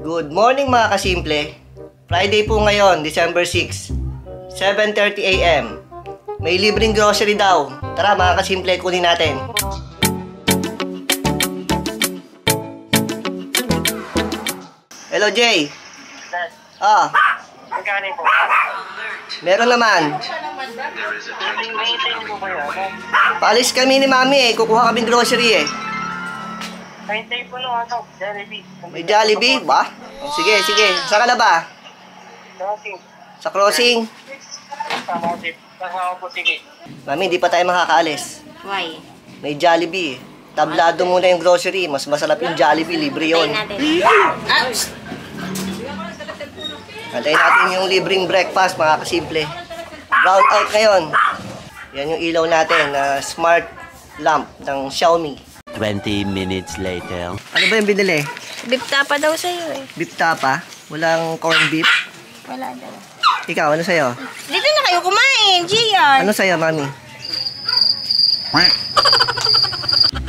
Good morning mga kasimple. Friday po ngayon, December 6, 7:30 AM. May libreng grocery daw. Tara mga kasimple, kunin natin. Hello Jay. Magkano po? Meron naman. Paalis kami ni Mami kukuha kaming grocery Hintay po nung Jollibee. May Jollibee ba? Oh, sige. Saan ka na ba? Crossing. Sa crossing? Kasama po, sige. Mami, di pa tayo makakaalis. Why? May Jollibee. Tablado muna yung grocery. Mas masarap yung Jollibee. Libre yun. Antayin natin yung libreng breakfast, mga kasimple. Round out ngayon. Yan yung ilaw natin na smart lamp ng Xiaomi. 20 minutes later. Ano ba yung binili? Beef tapa daw sa'yo eh. Beef tapa? Walang corned beef? Wala daw. Ikaw, ano sa'yo? Dito na kayo kumain, Gian. Ano sa'yo, Mami?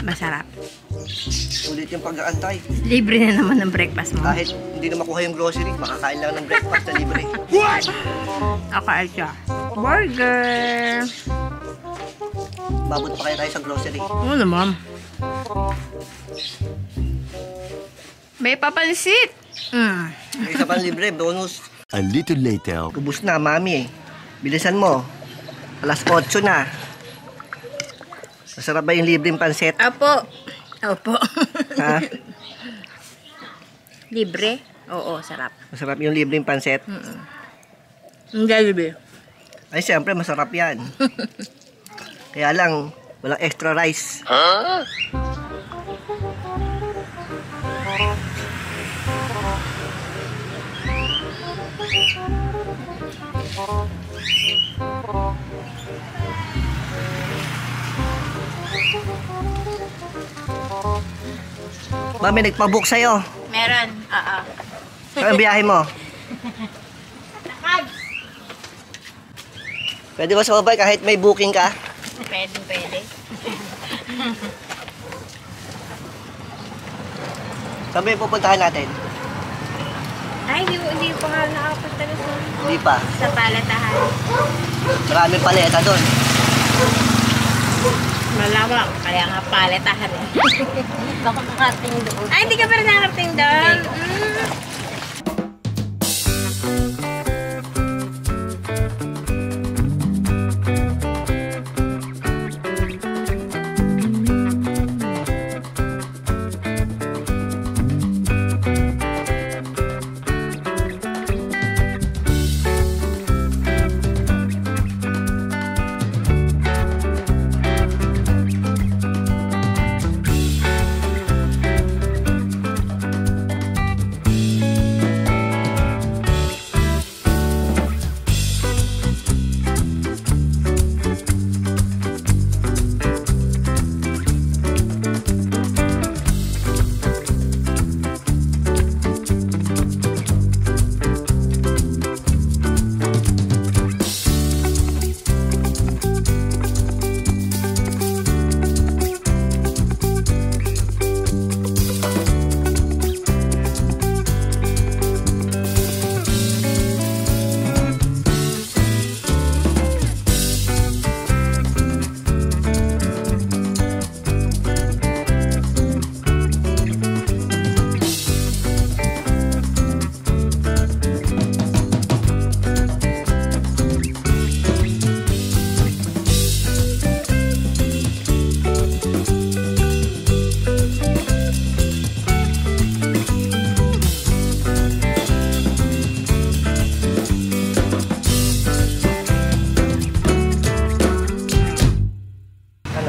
Masarap. Ulit yung pag-aantay. Libre na naman ng breakfast mo. Kahit hindi na makuha yung grocery, makakain lang ng breakfast na libre. Akaal siya. Burger. Babot pa kaya tayo sa grocery. Oo naman. May papansit. May isa pang libre, bonus. A little later. Ubus na, Mami. Bilisan mo. Alas 8 na. Masarap ba yung libreng pansit? Opo. Ha? Libre? Oo, sarap. Masarap yung libreng pansit? Ang Jollibee. Ay, siyempre, masarap yan. Kaya lang, walang extra rice. Mami, nagpabook sa'yo. Meron. Oo. Saan ang biyahe mo? Pwede ba sa babay kahit may booking ka? Pwede. Saan ba yung pupuntahan natin? Ay, hindi pa nga nakapunta na sa... Hindi pa. Sa palatahan. Maraming paleta doon. Malawak, kaya nga palatahan eh. Baka makarating doon. Ay, hindi ka pa rin nakarating doon.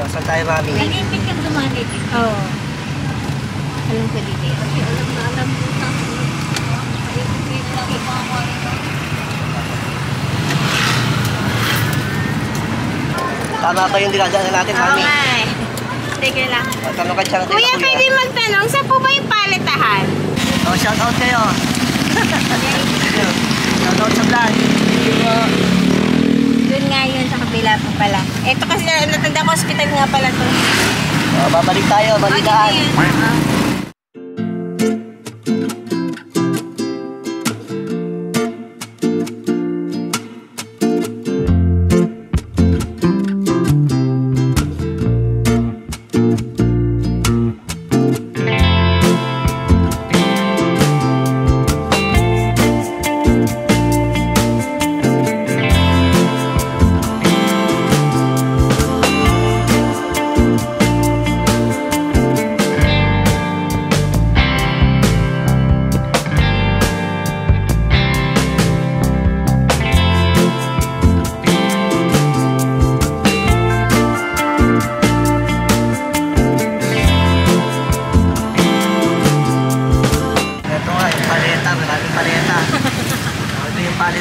Saan tayo, Mami? Nag-impit kang dumani dito. Oo. Alam ko dito. Kasi alam mo na. Tama ba yung dinadaanan natin, Mami? Okay. Sige lang. Tanong ka siyang Kuya, pwede magtanong, saan po ba yung palatahan? Oh, shout out kayo. Shout out sa vlog. Doon nga yun sa kabila pa pala. Ito kasi natanda ko, hospital nga pala to. Babalik tayo, balitaan. Dito yun.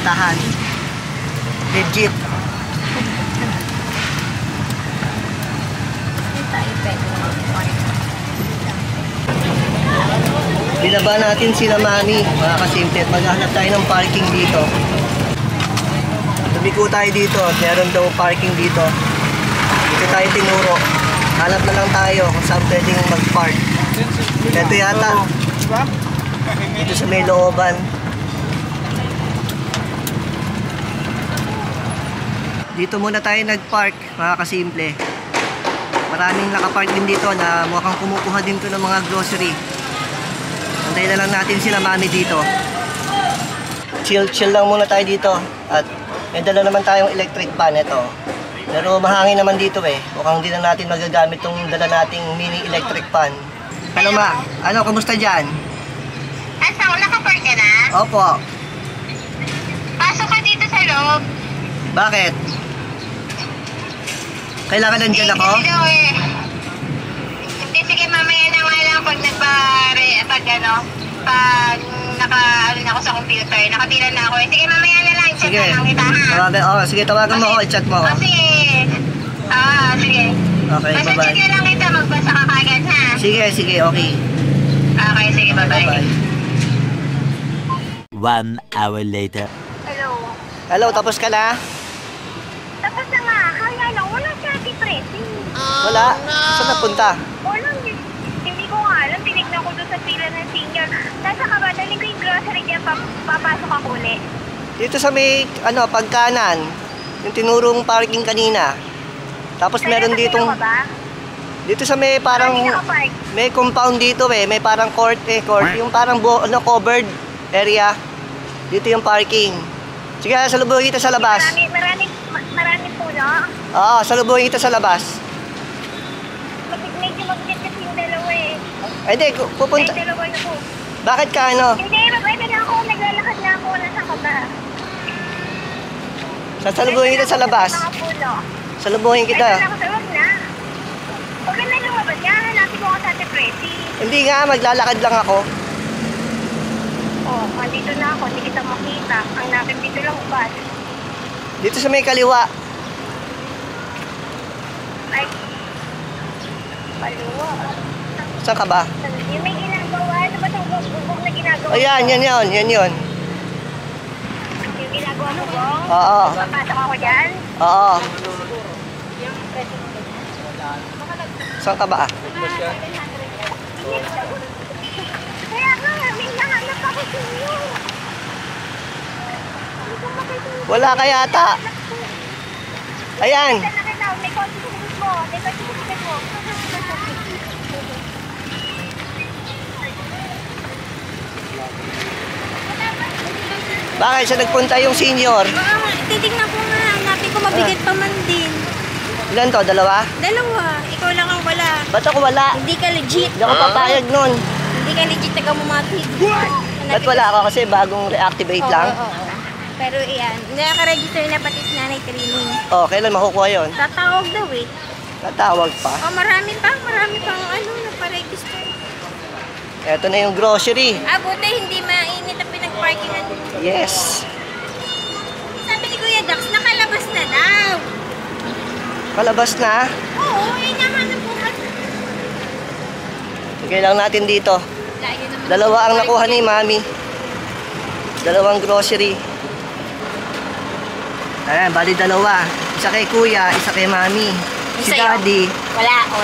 paletahan. Legit. Binaba natin sila mami, mga kasimple. Maghanap tayo ng parking dito. Tumiko tayo dito. Meron daw parking dito. Dito tayo tinuro. Hanap na lang tayo kung saan pwedeng mag-park. Ito yata. Dito sa may looban. Dito muna tayo nag-park, mga kasimple. Maraming nakapark din dito na mukhang kumukuha din to ng mga grocery. Antayin na lang natin sila mami dito. Chill lang muna tayo dito. At may dala naman tayong electric fan ito. Pero mahangin naman dito eh. Mukhang hindi na natin magagamit itong dala nating mini electric fan. Ano ma? Ano, kamusta dyan? Asa, nakapark ka na? Opo. Pasok ka dito sa loob. Bakit? Kailangan nandyan ako? Hindi, sige, mamaya na nga lang pag naka-ano na ako sa computer. Nakabilan na ako eh. Sige, mamaya na lang. Chat Sige. na lang kita, ha? Sige, tawagan mo ako. I-chat mo ako. Sige. Sige. Okay, Basta bye-bye. check na lang kita. Magbasa ka kagad, ha? Sige, okay. Okay, sige, bye-bye. Bye-bye. 1 hour later. Hello. Hello, tapos ka na? Tapos na nga. Kaya lang, wala siya si Presi. Wala? Saan napunta? Wala, hindi ko nga alam. Tinignan ko doon sa pila ng senior. Nasa ka ba? Daling ko yung grocery dyan. Papasok ako ulit. Dito sa may, pagkanan. Yung tinurong parking kanina. Tapos meron ditong, dito sa may parang, may compound dito eh. May parang court. Yung parang covered area. Dito yung parking. Sige, salubungin kita sa labas. Marami po, no? Oo, salubungin kita sa labas. Medyo mag-get kasi yung dalawa eh. Ay, hindi, pupunta. Ay, dalawa na po. Bakit ka Hindi, mag-ito na ako. Naglalakad na ako. Nasa ka ba? Sasalubungin kita sa labas. Mga puno. Salubungin Ay, kita. wala ko sa wag na. Huwag ka na lumabas yan. Hanapin mo ako sa Ate Presi. Hindi nga, maglalakad lang ako. Oh, andito na ako. Hindi kita makita. Ang napin dito lang bus. Dito sa may kaliwa. Ay, paluwa. Saan ka ba? Yung may ginagawa. Ano ba itong bubog na ginagawa? Ayan, yan yun. Yung ginagawa mo, Bong? Oo. Papasok ako dyan? Oo. Saan ka ba? Kaya nga, may nahanap ako sa inyo. Wala ka yata. Ayan. May kotse sa likod mo. May kotse sa likod mo. Bakit siya nagpunta yung senior? Titignan ko nga. Hanapin ko mabigat pa man din. Ilan to? Dalawa? Dalawa. Ikaw lang ang wala. Ba't ako wala? Hindi ka legit. Hindi ako papayag nun. Hindi ka legit na kamumatid. Ba't wala ako kasi bagong reactivate lang? Oo. Pero iyan, nakaka-register na pati si Nanay Training. Oh, kailan makukuha yun? Tatawag daw eh. Tatawag pa. Oh, marami pang nagpa-register. Eto na yung grocery. Buti hindi mainit ang pinag-parkingan. Yes. Sabi ni Kuya Dax, nakalabas na daw. Palabas na. Oo, yun naman ang bukas. Sige lang natin dito. Layo naman. Dalawa ang nakuha ni Mami. Dalawang grocery. Ayan, bali dalawa. Isa kay Kuya, isa kay Mami. Si Sa'yo? Daddy,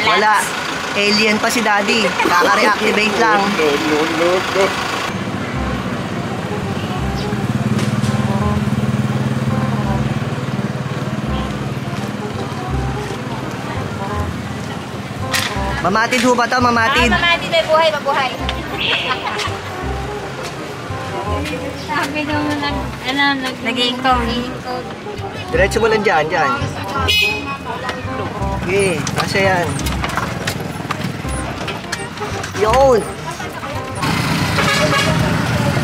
wala. Alien pa si Daddy. Kaka-reactivate lang. Mamatid ho ba ito? Mamatid? Mamatid ay buhay, mabuhay. Sabi daw na nag-encode. Diretso mo lang dyan. Okay, kasi yan. Yun!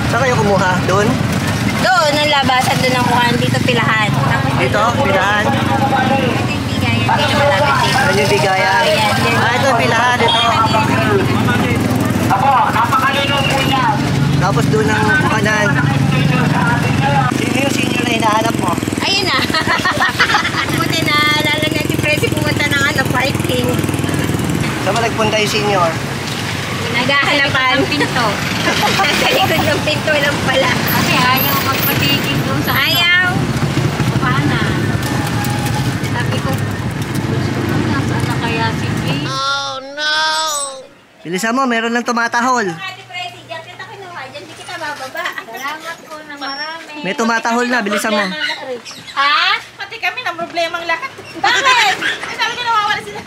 Saan kayo kumuha? Doon? Doon, ang labasan doon ang kuhaan. Dito pilahan. Dito? Pilahan? Ito yung bigayan. Dito malapit dito. Ano yung bigayan? Ito pilahan. Ito. Tapos doon ang kanan. Sino yung senior? Buti na lalo na si Presi pumunta ng parking. Saan ba nagpunta yung senior? Naghahanapan ng pinto. Nasa likod ng pinto lang pala. Kasi ayaw magpatigil doon sa ayaw. Paana? Sabi ko, gusto ko nasaan na kaya si Jay? Bilisan mo, meron lang tumatahol. Ate Presi, diyan kita kinuha. Diyan di kita bababa. Salamat po na marami. May tumatahol na, bilisan mo. Ha? Pati kami ng problemang lahat. Bakit? Sabi ko nawawala sila.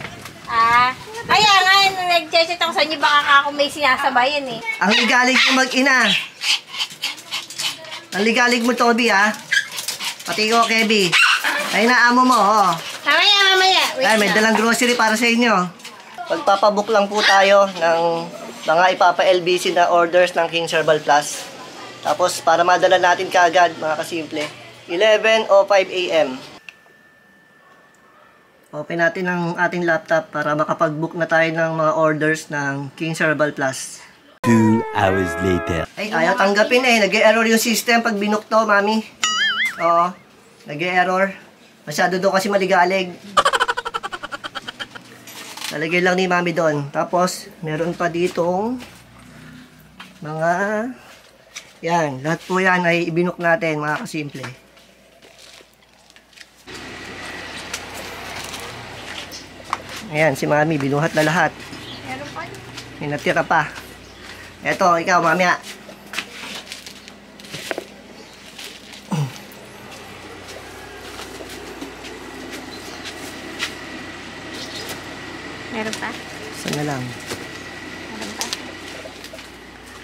Kaya nga, nag-check ako sa inyo, baka ako may sinasabayan eh. Ang ligalig mo mag-ina. Ang ligalig mo, Toby, ha? Pati ko, Kevin. Ay, naamo mo, oh. Mamaya. Ay, may dalang grocery para sa inyo. Pagpapabook lang po tayo ng mga ipapa-LBC na orders ng King's Herbal Plus. Tapos, para madala natin kaagad, mga kasimple, 11 o 5 a.m. Open natin ang ating laptop para makapag-book na tayo ng mga orders ng King's Herbal Plus. 2 hours later. Ay, ayaw tanggapin eh. Nag-e-error yung system pag binook to, mami. Oo, nag-e-error. Masyado doon kasi maligalig. Talagay lang ni mami doon. Tapos, meron pa ditong mga... Yan, lahat po yan ay ibinook natin, mga kasimple. Ayan, si mami, binuhat na lahat. Meron pa. May natira pa. Eto, ikaw, mamaya. Meron pa? Saan na lang. Meron pa?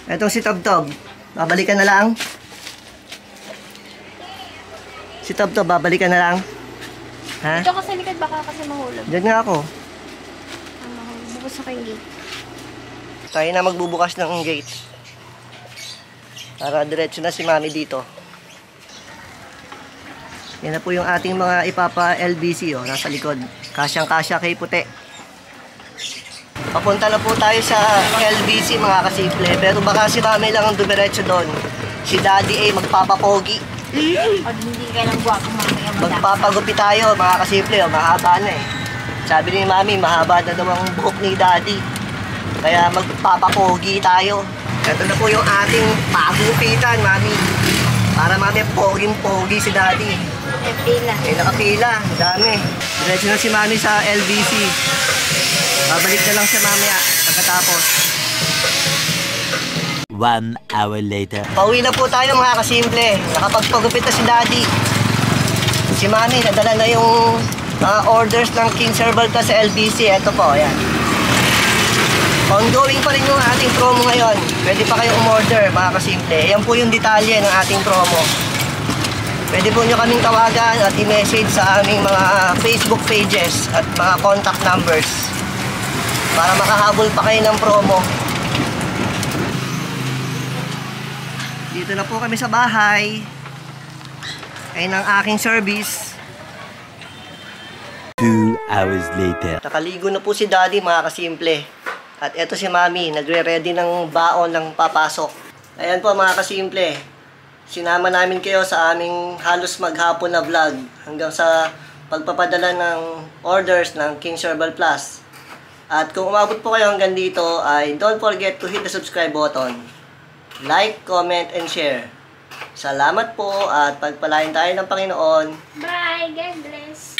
Etong si Tob-Tob. Babalikan na lang. Si Tob-Tob, babalikan na lang. Ha? Ito ka sa likod, baka kasi mahulog. Diyan nga ako. Bukos ako yung gate. Tayo na magbubukas ng gate. Para diretso na si mami dito. Yan na po yung ating mga ipapa-LBC, oh, nasa likod. Kasyang-kasya kay puti. Papunta na po tayo sa LBC, mga kasimple. Pero baka si mami lang ang dumiretso doon. Si daddy ay magpapapogi. O hindi ka lang guwapo mamaya mo. Magpapagupit tayo, mga kasimple. Oh, mahaba na eh. Sabi ni mami, mahaba na daw ang buhok ni daddy. Kaya magpapapogi tayo. Ito na po yung ating pagupitan, mami. Para mami, poging-pogi si daddy. Pila. Eh, nakapila. Ang dami. Diretso na si mami sa LBC. Babalik na lang siya mamaya pagkatapos. 1 hour later. Pauwi na po tayo, mga kasimple. Nakapagpagupit na si daddy. Si mami, nadala na yung mga orders ng King's Herbal Plus sa LBC. Ito po, ayan. Ongoing pa rin yung ating promo ngayon. Pwede pa kayong umorder, mga kasimple. Ayan po yung detalye ng ating promo. Pwede po nyo kaming tawagan at i-message sa aming mga Facebook pages at mga contact numbers para makahabol pa kayo ng promo. Dito na po kami sa bahay. Ayun ang aking service. 2 hours later. Nakaligo na po si daddy, mga kasimple. At eto si mami, nagre-ready ng baon ng papasok. Ayan po, mga kasimple. Sinama namin kayo sa aming halos maghapon na vlog hanggang sa pagpapadala ng orders ng King's Herbal Plus. At kung umabot po kayo hanggang dito ay don't forget to hit the subscribe button. Like, comment, and share. Salamat po at pagpalain tayo ng Panginoon. Bye. God bless.